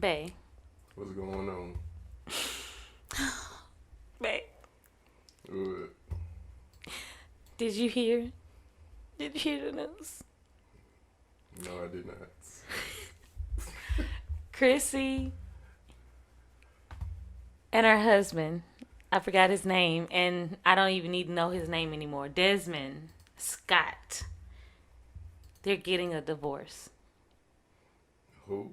Bae. What's going on? Bae. What? Did you hear? Did you hear the news? No, I did not. Kristy and her husband, I forgot his name, and I don't even need to know his name anymore. Desmond Scott. They're getting a divorce. Who?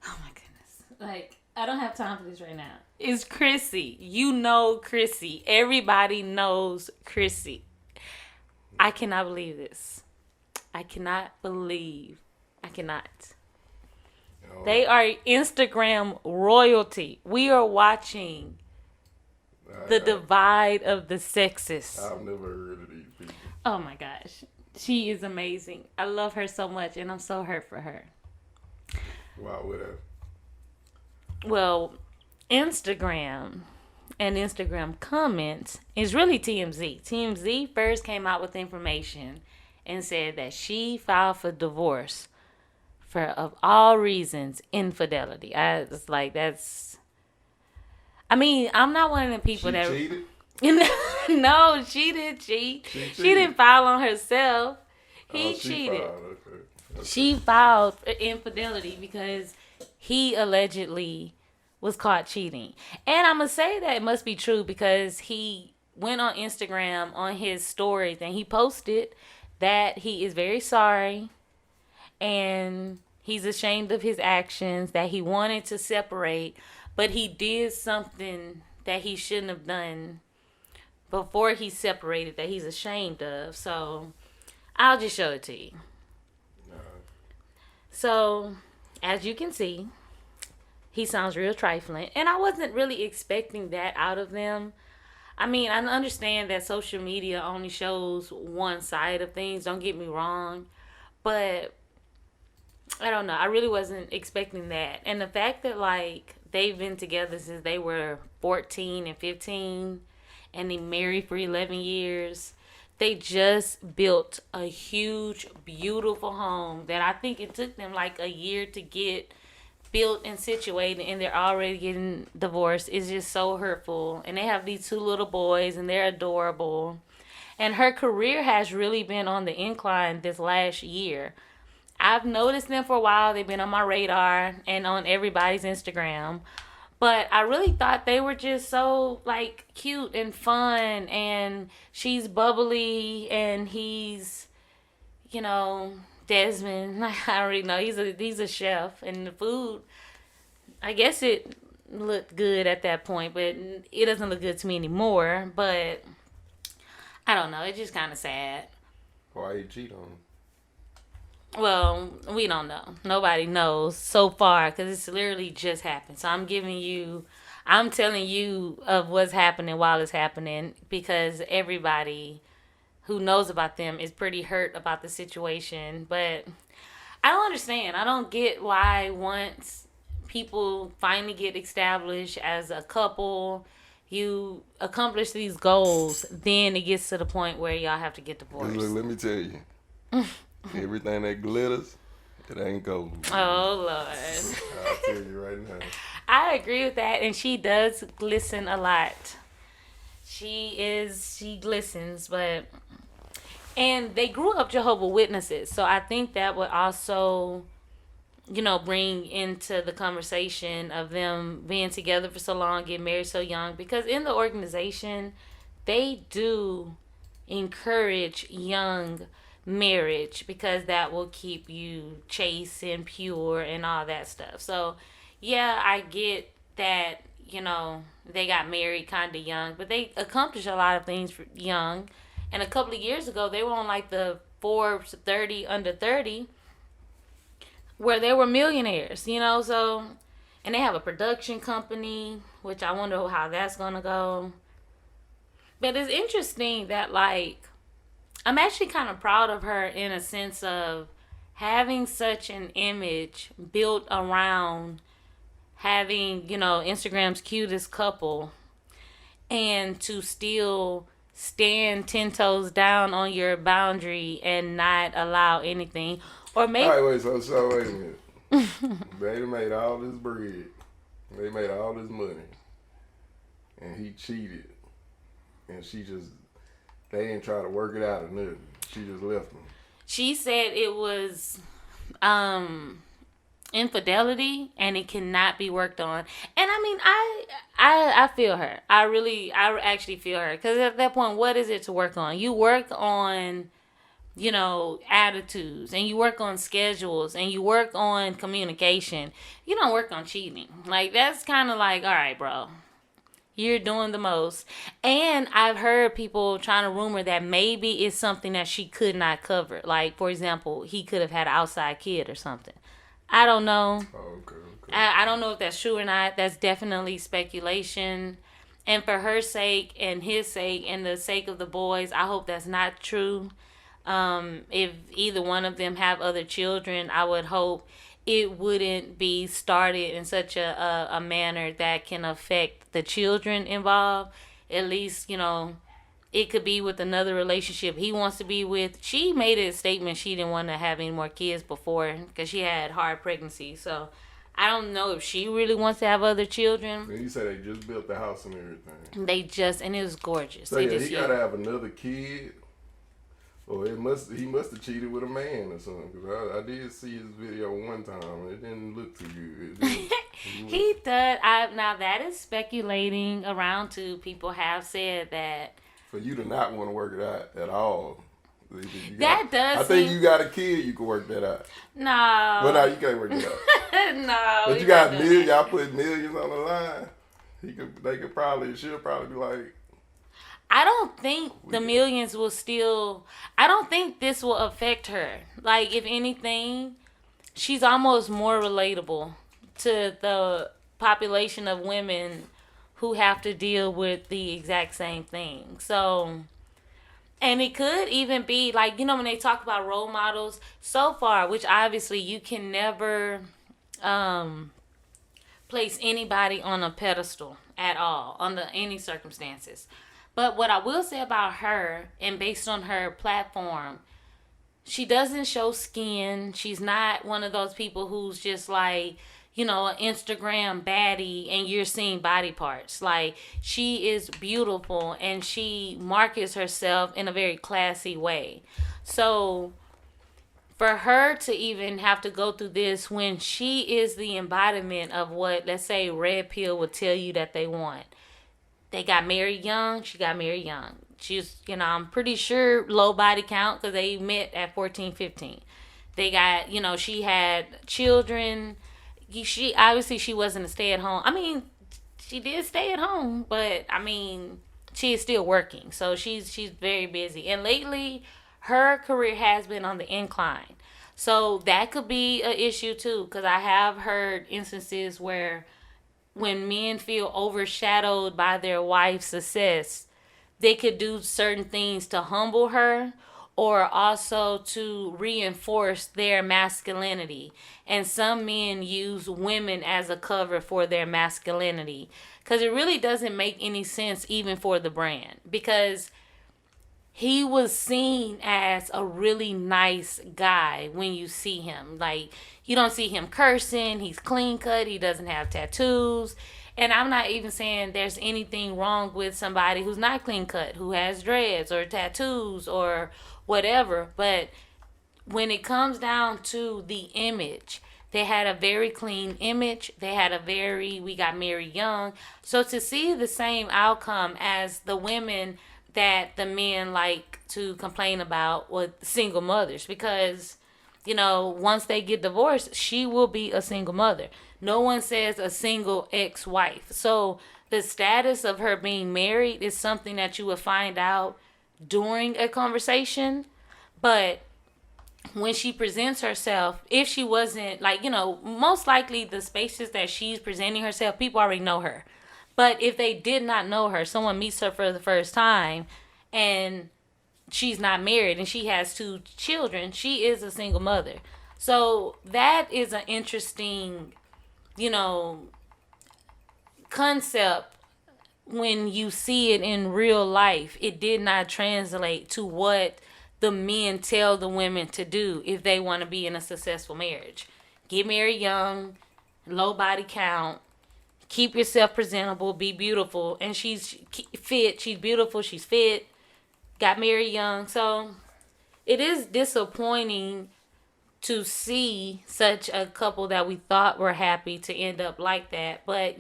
Oh my goodness. Like, I don't have time for this right now. It's Kristy. You know Kristy. Everybody knows Kristy. I cannot believe this. I cannot. Oh, They are Instagram royalty. We are watching the divide of the sexes. I've never heard of these people. Oh my gosh. She is amazing. I love her so much, and I'm so hurt for her. Why would I? Well, Instagram and Instagram comments is really TMZ. TMZ first came out with information and said that she filed for divorce for, of all reasons, infidelity. I was like, that's... I mean, I'm not one of the people She that... cheated? No, she didn't cheat. She She didn't file on herself. He she cheated. filed. Okay. She filed for infidelity because he allegedly was caught cheating. And I'm going to say that it must be true because he went on Instagram on his stories and he posted that he is very sorry and he's ashamed of his actions, that he wanted to separate, but he did something that he shouldn't have done before he separated that he's ashamed of. So I'll just show it to you. So, as you can see, he sounds real trifling. And I wasn't really expecting that out of them. I mean, I understand that social media only shows one side of things. Don't get me wrong. But, I don't know. I really wasn't expecting that. And the fact that, like, they've been together since they were 14 and 15. And they married for 11 years. They just built a huge, beautiful home that I think it took them like a year to get built and situated, and they're already getting divorced. It's just so hurtful. And they have these 2 little boys, and they're adorable. And her career has really been on the incline this last year. I've noticed them for a while. They've been on my radar and on everybody's Instagram. But I really thought they were just so, like, cute and fun. And she's bubbly. And he's, you know, Desmond. I already know. He's a chef. And the food, I guess it looked good at that point. But it doesn't look good to me anymore. But I don't know. It's just kind of sad. Why you cheat on him? Well, we don't know. Nobody knows so far because it's literally just happened. So I'm telling you of what's happening while it's happening because everybody who knows about them is pretty hurt about the situation. But I don't understand. I don't get why once people finally get established as a couple, you accomplish these goals, then it gets to the point where y'all have to get divorced. Look, let me tell you. Everything that glitters, it ain't gold. Oh, Lord. I'll tell you right now. I agree with that, and she does glisten a lot. She glistens, but... And they grew up Jehovah's Witnesses, so I think that would also, you know, bring into the conversation of them being together for so long, getting married so young, because in the organization, they do encourage young marriage because that will keep you chaste and pure and all that stuff. So yeah, I get that, you know, they got married kind of young, but they accomplished a lot of things for young. And a couple of years ago they were on like the Forbes 30 under 30 where they were millionaires, you know. So, and they have a production company, which I wonder how that's gonna go. But it's interesting that, like, I'm actually kind of proud of her in a sense of having such an image built around having, you know, Instagram's cutest couple and to still stand 10 toes down on your boundary and not allow anything. Or maybe... All right, wait a minute. They made all this bread. They made all this money. And he cheated. And they didn't try to work it out or nothing. She just left him. She said it was infidelity and it cannot be worked on. And I mean, I feel her. I actually feel her. Because at that point, what is it to work on? You work on, attitudes, and you work on schedules, and you work on communication. You don't work on cheating. Like, that's kind of like, all right, bro. You're doing the most. And I've heard people trying to rumor that maybe it's something that she could not cover. Like, for example, he could have had an outside kid or something. I don't know. Oh, okay. I don't know if that's true or not. That's definitely speculation. And for her sake and his sake and the sake of the boys, I hope that's not true. If either one of them have other children, I would hope it wouldn't be started in such a manner that can affect the children involved. At least, it could be with another relationship he wants to be with. She made a statement she didn't want to have any more kids before because she had hard pregnancy. So I don't know if she really wants to have other children. And you said they just built the house and everything. And it was gorgeous. So he gotta have another kid. Or he must have cheated with a man or something. Because I did see his video one time and it didn't look too good. He does. Now that is speculating around too. People have said that. For you to not want to work it out at all. I think you got a kid, you can work that out. No. Well, no, you can't work it out. No. But you got millions. Y'all put millions on the line. She'll probably be like. I don't think the millions will still. I don't think this will affect her. Like, if anything, she's almost more relatable to the population of women who have to deal with the exact same thing. So, and it could even be like, when they talk about role models so far, which obviously you can never place anybody on a pedestal at all under any circumstances. But what I will say about her, and based on her platform, she doesn't show skin. She's not one of those people who's just like, an Instagram baddie and you're seeing body parts. Like, she is beautiful and she markets herself in a very classy way. So for her to even have to go through this when she is the embodiment of what, let's say, Red Pill would tell you that they want. They got married young. She got married young. She's, I'm pretty sure low body count because they met at 14, 15. They got, she had children. She wasn't a stay at home. I mean, she did stay at home, but I mean, she is still working. So she's very busy. And lately, her career has been on the incline. So that could be an issue too, because I have heard instances where when men feel overshadowed by their wife's success, they could do certain things to humble her or also to reinforce their masculinity. And some men use women as a cover for their masculinity because it really doesn't make any sense even for the brand, because he was seen as a really nice guy when you see him. Like, you don't see him cursing. He's clean cut. He doesn't have tattoos. And I'm not even saying there's anything wrong with somebody who's not clean cut, who has dreads or tattoos or whatever. But when it comes down to the image, they had a very clean image. We got married young. So to see the same outcome as the women that the men like to complain about with single mothers, because once they get divorced, she will be a single mother. No one says a single ex-wife. So the status of her being married is something that you would find out during a conversation. But when she presents herself, if she wasn't most likely the spaces that she's presenting herself, people already know her. But if they did not know her, someone meets her for the first time and she's not married and she has 2 children, she is a single mother. So that is an interesting, concept when you see it in real life. It did not translate to what the men tell the women to do if they want to be in a successful marriage. Get married young, low body count, keep yourself presentable, be beautiful. And she's fit, she's beautiful, she's fit, got married young. So it is disappointing to see such a couple that we thought were happy to end up like that. But,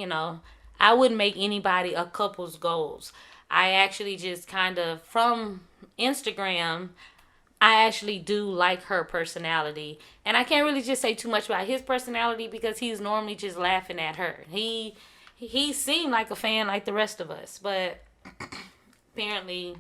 I wouldn't make anybody a couple's goals. I actually just kind of, from Instagram, I actually do like her personality. And I can't really just say too much about his personality because he's normally just laughing at her. He seemed like a fan like the rest of us, but apparently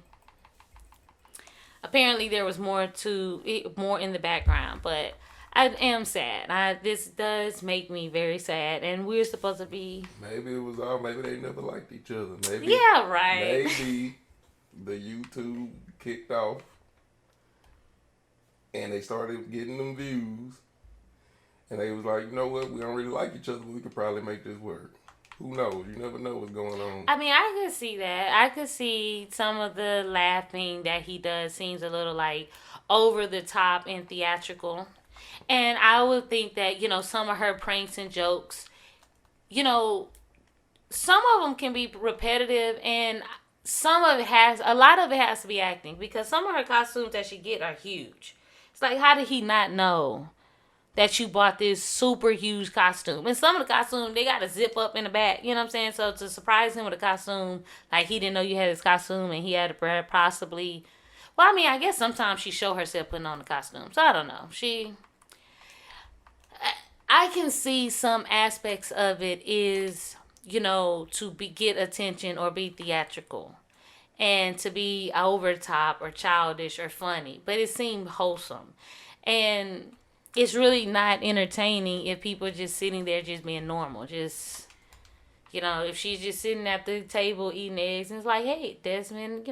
there was more in the background. But I am sad. This does make me very sad, and we're supposed to be. Maybe it was all. Maybe they never liked each other. Maybe. Yeah, right. Maybe the YouTube kicked off, and they started getting them views, and they was like, you know what? We don't really like each other, but we could probably make this work. Who knows? You never know what's going on. I mean, I could see that. I could see some of the laughing that he does seems a little like over the top and theatrical. And I would think that, some of her pranks and jokes, some of them can be repetitive and a lot of it has to be acting because some of her costumes that she get are huge. It's like, how did he not know that you bought this super huge costume? And some of the costume, they got to zip up in the back. You know what I'm saying? So to surprise him with a costume, like he didn't know you had this costume and he had to possibly... Well, I mean, I guess sometimes she show herself putting on the costume. So I don't know. I can see some aspects of it is, to get attention or be theatrical. And to be over the top or childish or funny. But it seemed wholesome. And it's really not entertaining if people are just sitting there just being normal. Just, if she's just sitting at the table eating eggs and it's like, hey, Desmond,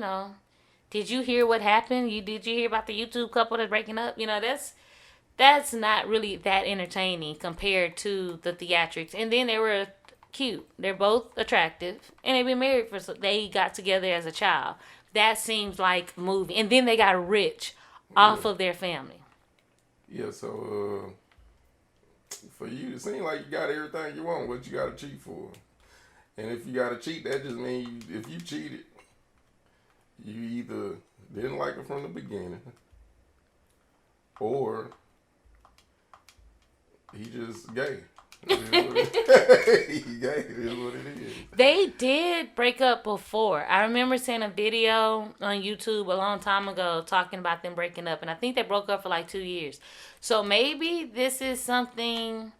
did you hear what happened? Did you hear about the YouTube couple that's breaking up? That's not really that entertaining compared to the theatrics. And then they were cute. They're both attractive. And they've been married they got together as a child. That seems like a movie. And then they got rich off of their family. Yeah, so for you, it seems like you got everything you want. What you got to cheat for? And if you got to cheat, that just means if you cheated, you either didn't like her from the beginning, or he just gay. He gay. It is what it is. They did break up before. I remember seeing a video on YouTube a long time ago talking about them breaking up, and I think they broke up for like 2 years. So maybe this is something,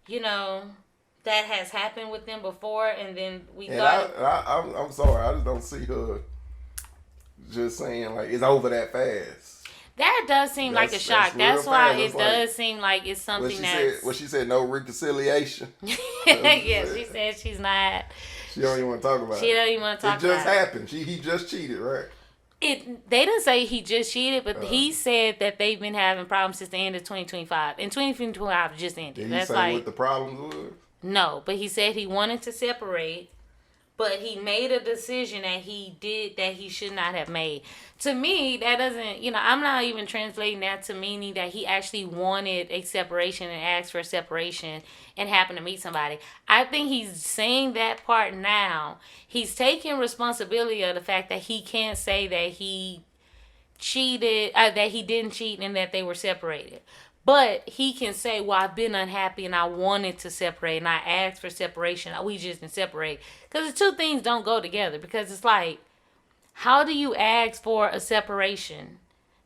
that has happened with them before, and then I'm sorry, I just don't see her just saying like it's over that fast. That does seem like a shock. That's why it does seem like it's something she said no reconciliation. Yeah, she said she's not. She don't even want to talk about it. She don't even want to talk about it. It just happened. He just cheated, right? They didn't say he just cheated, but he said that they've been having problems since the end of 2025. And 2025 just ended. Did he say what the problems were? No, but he said he wanted to separate. But he made a decision that he should not have made. To me, that doesn't, I'm not even translating that to meaning that he actually wanted a separation and asked for a separation and happened to meet somebody. I think he's saying that part now. He's taking responsibility of the fact that he can't say that he cheated, that he didn't cheat and that they were separated. But he can say, well, I've been unhappy and I wanted to separate and I asked for separation. We just didn't separate. Because the two things don't go together. Because it's like, how do you ask for a separation?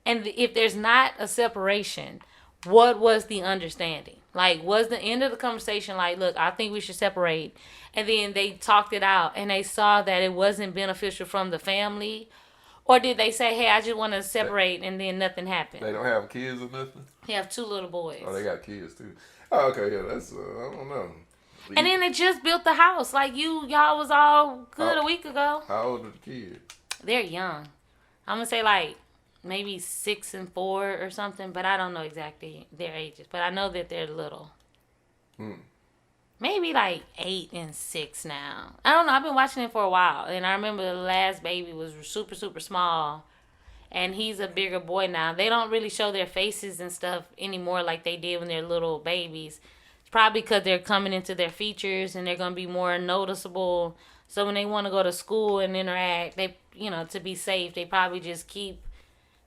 And if there's not a separation, what was the understanding? Like, was the end of the conversation like, look, I think we should separate. And then they talked it out and they saw that it wasn't beneficial from the family. Or did they say, hey, I just want to separate and then nothing happened? They don't have kids or nothing? They have 2 little boys. Oh, they got kids too. Oh, okay, yeah, that's, I don't know. And then they just built the house. Like y'all was all good a week ago. How old are the kids? They're young. I'm going to say like maybe 6 and 4 or something, but I don't know exactly their ages. But I know that they're little. Maybe like 8 and 6 now. I don't know. I've been watching it for a while. And I remember the last baby was super, super small. and he's a bigger boy now. They don't really show their faces and stuff anymore like they did when they're little babies. It's probably because they're coming into their features and they're going to be more noticeable. So when they want to go to school and interact, they, to be safe, they probably just keep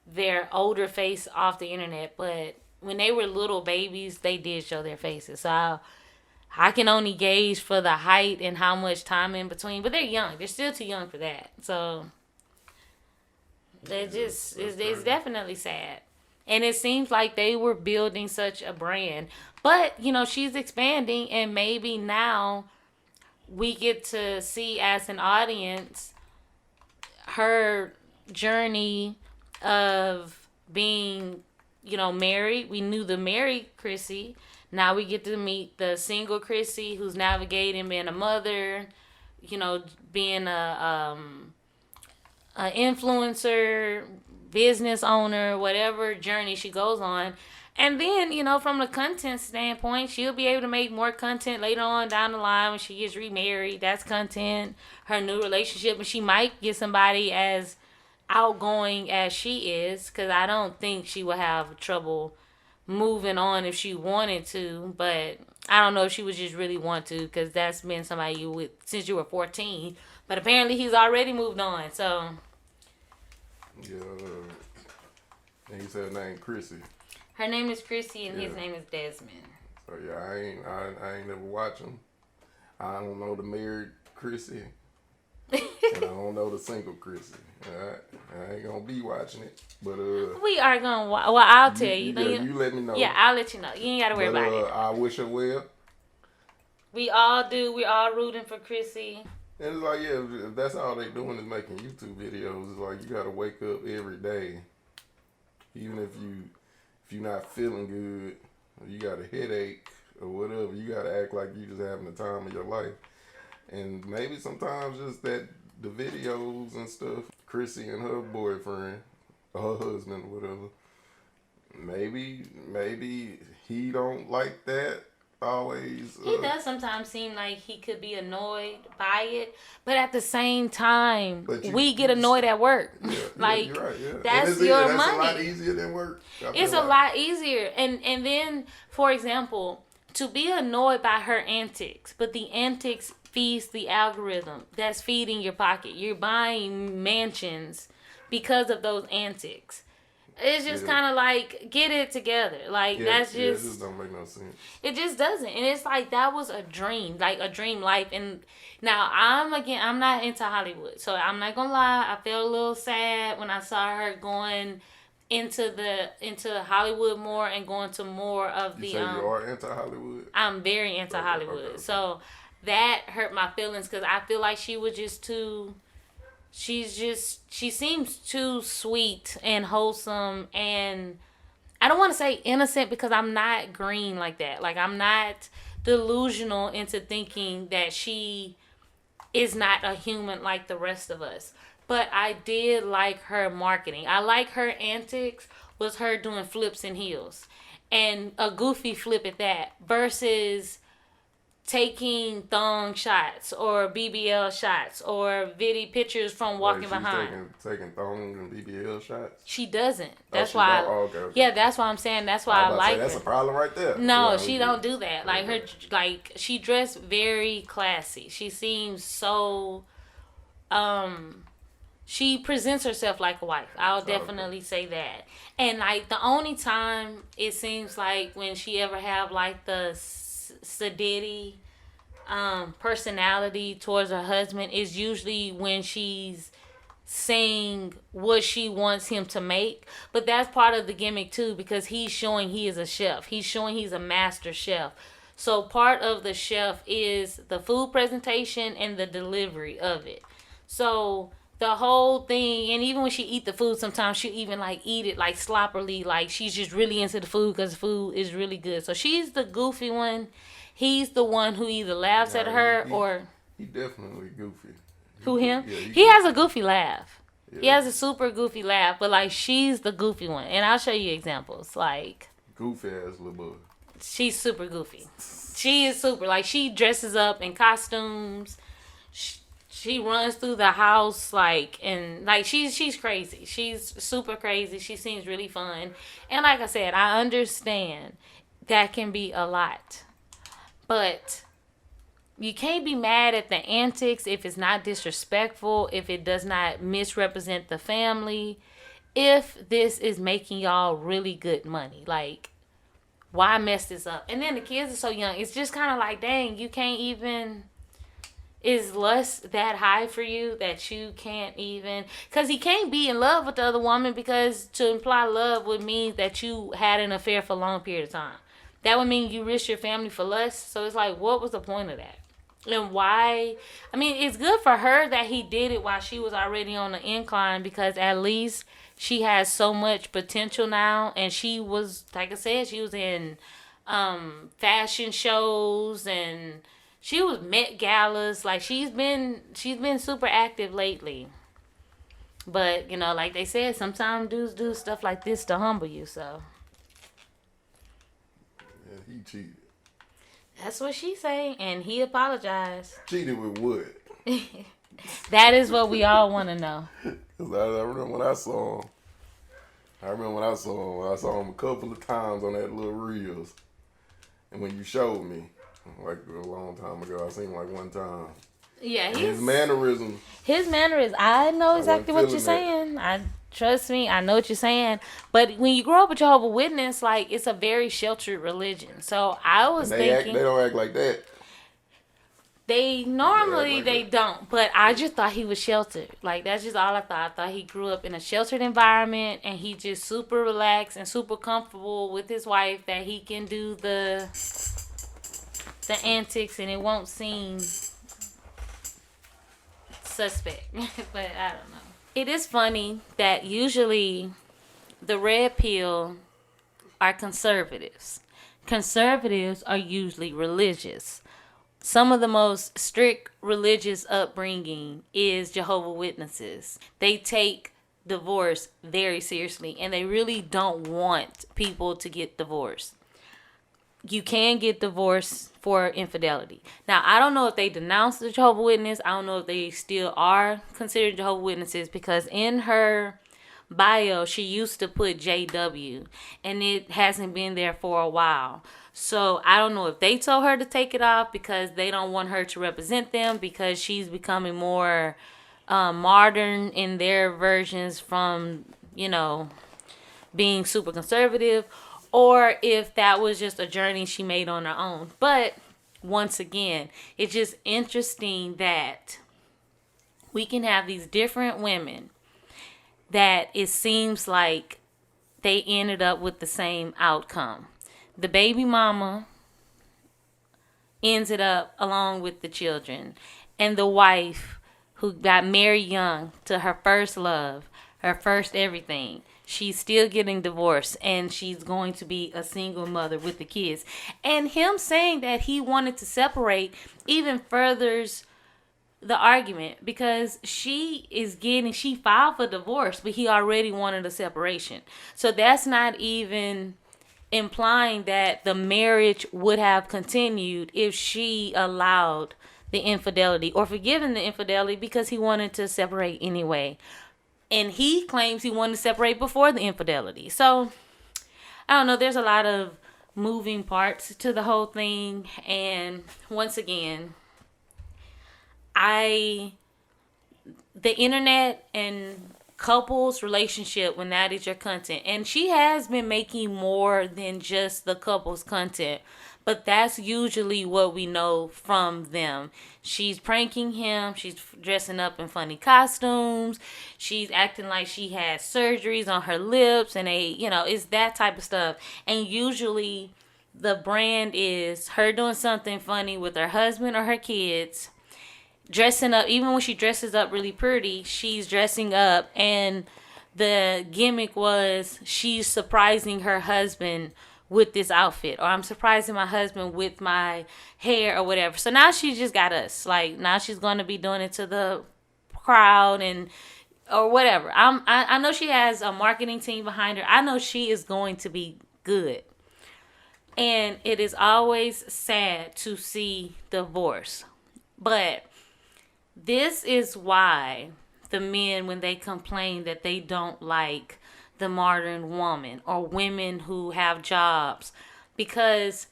their older face off the internet. But when they were little babies, they did show their faces. So I can only gauge for the height and how much time in between. But they're young. They're still too young for that. So it's definitely sad. And it seems like they were building such a brand. But, she's expanding, and maybe now we get to see as an audience her journey of being, married. We knew the married Kristy. Now we get to meet the single Kristy who's navigating being a mother, being a influencer, business owner, whatever journey she goes on. And then, from the content standpoint, she'll be able to make more content later on down the line when she gets remarried. That's content. Her new relationship. And she might get somebody as outgoing as she is, because I don't think she will have trouble moving on if she wanted to. But I don't know if she would just really want to, because that's been somebody you with since you were 14. But apparently he's already moved on. So yeah, and he said her name Kristy. Her name is Kristy, and his name is Desmond. So yeah, I ain't never watch him. I don't know the married Kristy, and I don't know the single Kristy. I ain't gonna be watching it, but we are gonna. Well, I'll tell you. You let me know. Yeah, I'll let you know. You ain't gotta worry about it. I wish her well. We all do. We all rooting for Kristy. And it's like, if that's all they doing is making YouTube videos, it's like you gotta wake up every day, even if you're not feeling good, or you got a headache or whatever, you gotta act like you just having the time of your life. And maybe sometimes just the videos and stuff, Kristy and her boyfriend, or her husband, or whatever, maybe he don't like that. Always. He does sometimes seem like he could be annoyed by it, but at the same time, we get annoyed at work. Yeah, like you're right, yeah. that's your money. That's a lot easier than work. It's a lot easier, and then, for example, to be annoyed by her antics, but the antics feeds the algorithm that's feeding your pocket. You're buying mansions because of those antics. It's just kind of like, get it together. Like, that's just... it just don't make no sense. It just doesn't. And it's like, that was a dream. Like, a dream life. And now, I'm not into Hollywood. So, I'm not gonna lie. I felt a little sad when I saw her going into Hollywood more and going to more of You say you are into Hollywood? I'm very into Hollywood. Okay. So, that hurt my feelings because I feel like she was just too... she seems too sweet and wholesome, and I don't want to say innocent because I'm not green like that. Like, I'm not delusional into thinking that she is not a human like the rest of us. But I did like her marketing. I like her antics was her doing flips and heels, and a goofy flip at that, versus taking thong shots or BBL shots or video pictures from walking behind. Taking thong and BBL shots? She doesn't. That's why. Okay. Yeah, that's why I'm saying. That's why I like her. That's a problem right there. No, she don't do that. Like her, like she dressed very classy. She seems so. She presents herself like a wife. I'll definitely say that. And like the only time it seems like when she ever have like the sedity personality towards her husband is usually when she's saying what she wants him to make. But that's part of the gimmick too, because he's showing he is a chef. He's showing he's a master chef. So part of the chef is the food presentation and the delivery of it. So the whole thing, and even when she eat the food, sometimes she'll even like eat it like sloppily, like she's just really into the food because the food is really good. So she's the goofy one. He's the one who either laughs at her or... He definitely goofy. Who, him? Yeah, he has a goofy laugh. Yeah. He has a super goofy laugh, but like she's the goofy one. And I'll show you examples. Like... Goofy ass little boy. She's super goofy. She is super. Like she dresses up in costumes. She runs through the house and she's crazy. She's super crazy. She seems really fun. And like I said, I understand that can be a lot. But you can't be mad at the antics if it's not disrespectful, if it does not misrepresent the family, if this is making y'all really good money. Like, why mess this up? And then the kids are so young. It's just kind of like, dang, you can't even. Is lust that high for you that you can't even? Because he can't be in love with the other woman, because to imply love would mean that you had an affair for a long period of time. That would mean you risked your family for lust. So it's like, what was the point of that? And why? I mean, it's good for her that he did it while she was already on the incline, because at least she has so much potential now. And she was, like I said, she was in fashion shows, and she was Met Galas. Like, she's been super active lately. But, like they said, sometimes dudes do stuff like this to humble you. So Yeah, he cheated. that's what she say, and he apologized. Cheated with what? That is what we all want to know. Cause I remember when I saw him. I saw him a couple of times on that little reels. And when you showed me, like a long time ago, I seen him like one time. Yeah, his mannerisms. I know exactly what you're saying. Trust me, I know what you're saying. But when you grow up with Jehovah's Witness, like, it's a very sheltered religion. So I was thinking they don't act like that. They don't, but I just thought he was sheltered. Like, that's just all I thought. I thought he grew up in a sheltered environment, and he just super relaxed and super comfortable with his wife, that he can do the antics and it won't seem suspect. But I don't know. It is funny that usually the red pill are conservatives. Conservatives are usually religious. Some of the most strict religious upbringing is Jehovah's Witnesses. They take divorce very seriously, and they really don't want people to get divorced. You can get divorced for infidelity. Now, I don't know if they denounced the Jehovah's Witness. I don't know if they still are considered Jehovah's Witnesses, because in her bio, she used to put JW, and it hasn't been there for a while. So I don't know if they told her to take it off because they don't want her to represent them, because she's becoming more modern in their versions from, being super conservative, or if that was just a journey she made on her own. But once again, it's just interesting that we can have these different women that it seems like they ended up with the same outcome. The baby mama ends it up along with the children. And the wife who got married young to her first love, her first everything, she's still getting divorced, and she's going to be a single mother with the kids. And him saying that he wanted to separate even furthers the argument, because she filed for divorce, but he already wanted a separation. So that's not even implying that the marriage would have continued if she allowed the infidelity or forgiven the infidelity, because he wanted to separate anyway. And he claims he wanted to separate before the infidelity. So, I don't know. There's a lot of moving parts to the whole thing. And once again, the internet and couples relationship, when that is your content, and she has been making more than just the couples content, but that's usually what we know from them. She's pranking him, she's dressing up in funny costumes, she's acting like she has surgeries on her lips, and it's that type of stuff. And usually the brand is her doing something funny with her husband or her kids, dressing up. Even when she dresses up really pretty, she's dressing up, and the gimmick was she's surprising her husband with this outfit, or I'm surprising my husband with my hair or whatever. So now she just got us. Like, now she's going to be doing it to the crowd or whatever. I know she has a marketing team behind her. I know she is going to be good. And it is always sad to see divorce. But This is why the men, when they complain that they don't like the modern woman or women who have jobs, because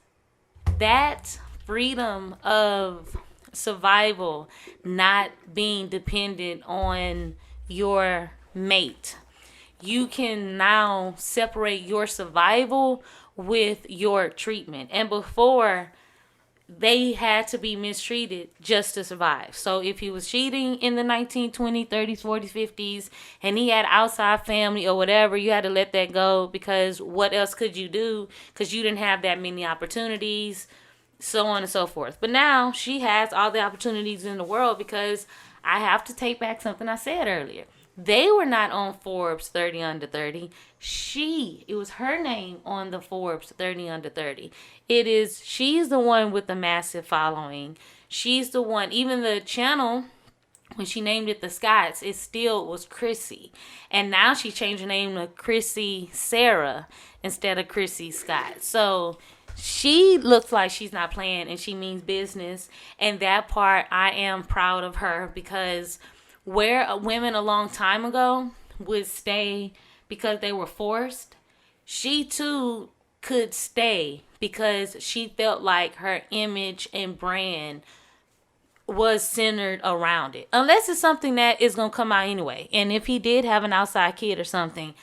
that freedom of survival, not being dependent on your mate, you can now separate your survival with your treatment. And before, they had to be mistreated just to survive. So if he was cheating in the 1920s, 30s, 40s, 50s, and he had outside family or whatever, you had to let that go, because what else could you do? Because you didn't have that many opportunities, so on and so forth. But now she has all the opportunities in the world, because I have to take back something I said earlier. They were not on Forbes 30 under 30. It was her name on the Forbes 30 under 30. She's the one with the massive following. She's the one, even the channel, when she named it the Scotts, it still was Chrissy. And now she changed her name to Kristy Sarah instead of Kristy Scott. So she looks like she's not playing, and she means business. And that part, I am proud of her, because where women a long time ago would stay because they were forced, she too could stay because she felt like her image and brand was centered around it. Unless it's something that is going to come out anyway. And if he did have an outside kid or something,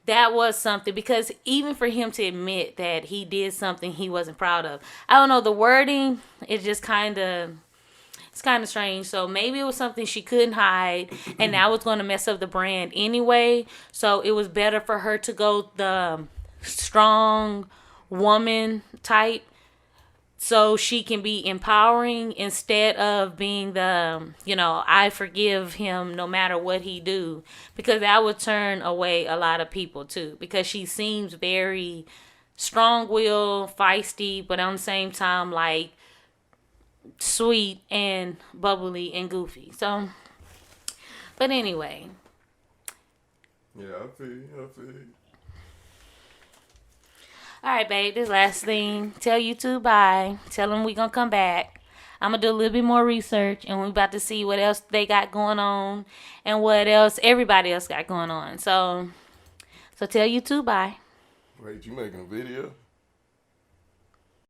that was something, because even for him to admit that he did something he wasn't proud of, I don't know, the wording is just it's kind of strange. So maybe it was something she couldn't hide, and that was going to mess up the brand anyway. So it was better for her to go the strong woman type, so she can be empowering, instead of being the, I forgive him no matter what he do, because that would turn away a lot of people too, because she seems very strong-willed, feisty, but at the same time, like, sweet and bubbly and goofy. So, but anyway. Yeah, I feel you. All right, babe, this last thing. Tell YouTube bye. Tell them we gonna come back. I'm gonna do a little bit more research, and we're about to see what else they got going on and what else everybody else got going on. So tell YouTube bye. Wait, you making a video?